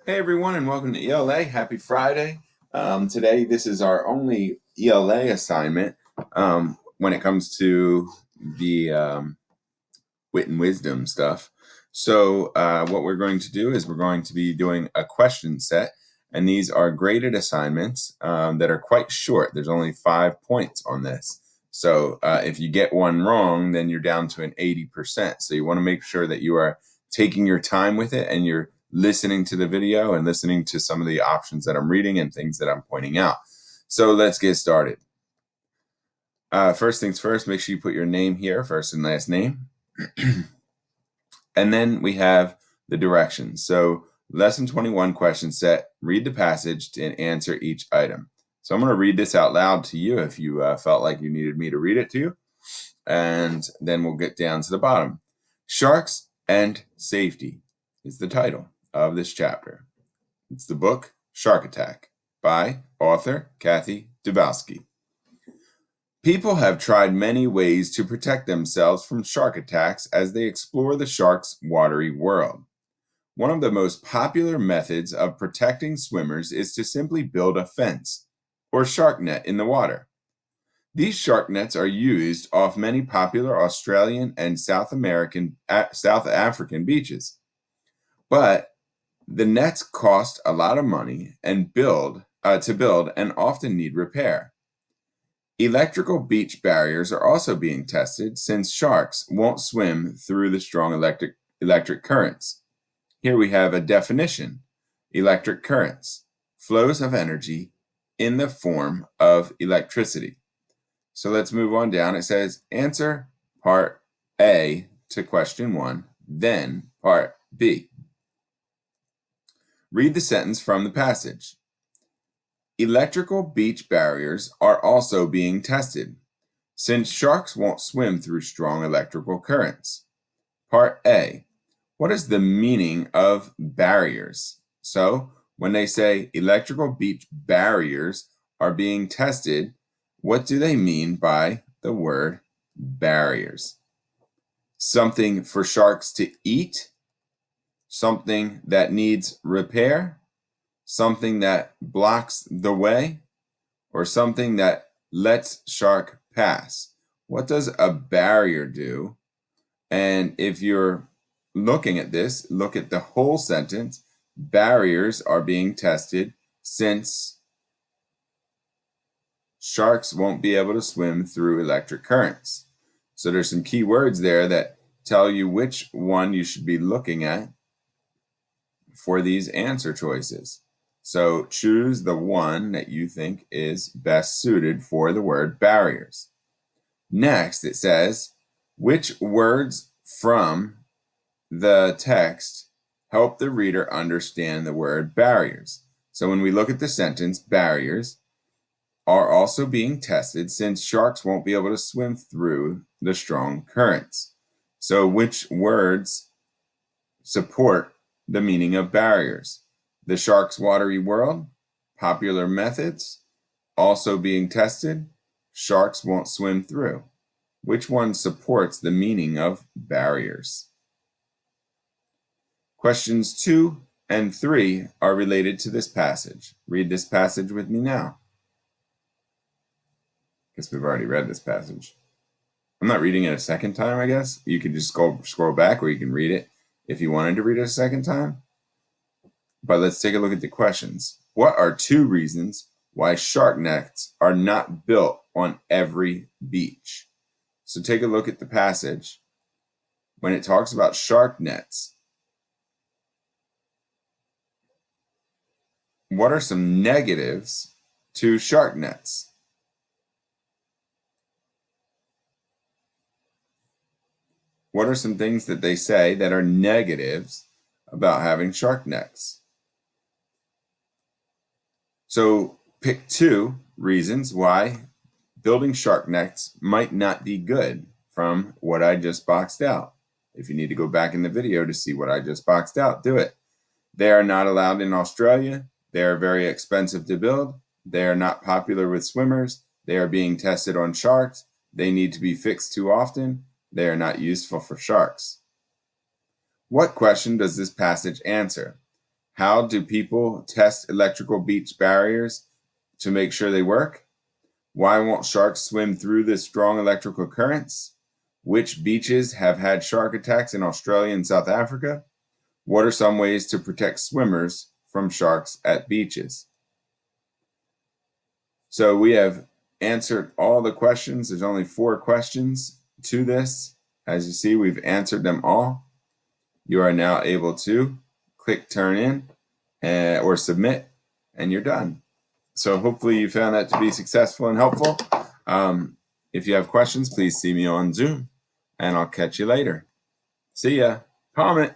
Hey everyone, and welcome to ELA. Happy Friday. Today, this is our only ELA assignment when it comes to the wit and wisdom stuff. So, what we're going to do is we're going to be doing a question set, and these are graded assignments that are quite short. There's only 5 points on this. So, if you get one wrong, then you're down to an 80%. So, you want to make sure that you are taking your time with it and you're listening to the video and listening to some of the options that I'm reading and things that I'm pointing out. So, let's get started. First things first, make sure you put your name here, first and last name. And then we have the directions. So lesson 21 question set, read the passage and answer each item. So I'm going to read this out loud to you if you felt like you needed me to read it to you. And then we'll get down to the bottom. Sharks and Safety is the title of this chapter. It's the book Shark Attack by author Kathy Dubowski. People have tried many ways to protect themselves from shark attacks as they explore the shark's watery world. One of the most popular methods of protecting swimmers is to simply build a fence or shark net in the water. These shark nets are used off many popular Australian and South African beaches. But the nets cost a lot of money and to build and often need repair. Electrical beach barriers are also being tested since sharks won't swim through the strong electric currents. Here we have a definition. Electric currents, flows of energy in the form of electricity. So let's move on down. It says answer part A to question 1, then part B. Read the sentence from the passage. Electrical beach barriers are also being tested, since sharks won't swim through strong electrical currents. Part A. What is the meaning of barriers? So, when they say electrical beach barriers are being tested, what do they mean by the word barriers? Something for sharks to eat? Something that needs repair? Something that blocks the way? Or something that lets shark pass? What does a barrier do? And if you're looking at this, look at the whole sentence. Barriers are being tested since sharks won't be able to swim through electric currents. So there's some key words there that tell you which one you should be looking at for these answer choices. So choose the one that you think is best suited for the word barriers. Next, it says, which words from the text help the reader understand the word barriers? So when we look at the sentence, barriers are also being tested since sharks won't be able to swim through the strong currents. So which words support the meaning of barriers? The shark's watery world, popular methods, also being tested, sharks won't swim through. Which one supports the meaning of barriers? Questions 2 and 3 are related to this passage. Read this passage with me now. Guess we've already read this passage. I'm not reading it a second time, I guess. You could just scroll back, or you can read it if you wanted to read it a second time. But let's take a look at the questions. What are 2 reasons why shark nets are not built on every beach? So take a look at the passage. When it talks about shark nets, what are some negatives to shark nets? What are some things that they say that are negatives about having shark nets? So pick 2 reasons why building shark nets might not be good from what I just boxed out. If you need to go back in the video to see what I just boxed out, do it. They are not allowed in Australia. They are very expensive to build. They are not popular with swimmers. They are being tested on sharks. They need to be fixed too often. They are not useful for sharks. What question does this passage answer? How do people test electrical beach barriers to make sure they work? Why won't sharks swim through the strong electrical currents? Which beaches have had shark attacks in Australia and South Africa? What are some ways to protect swimmers from sharks at beaches? So we have answered all the questions. There's only 4 questions to this. As you see, we've answered them all. You are now able to click turn in or submit, and you're done. So hopefully you found that to be successful and helpful. If you have questions, please see me on Zoom, and I'll catch you later. See ya. Comment.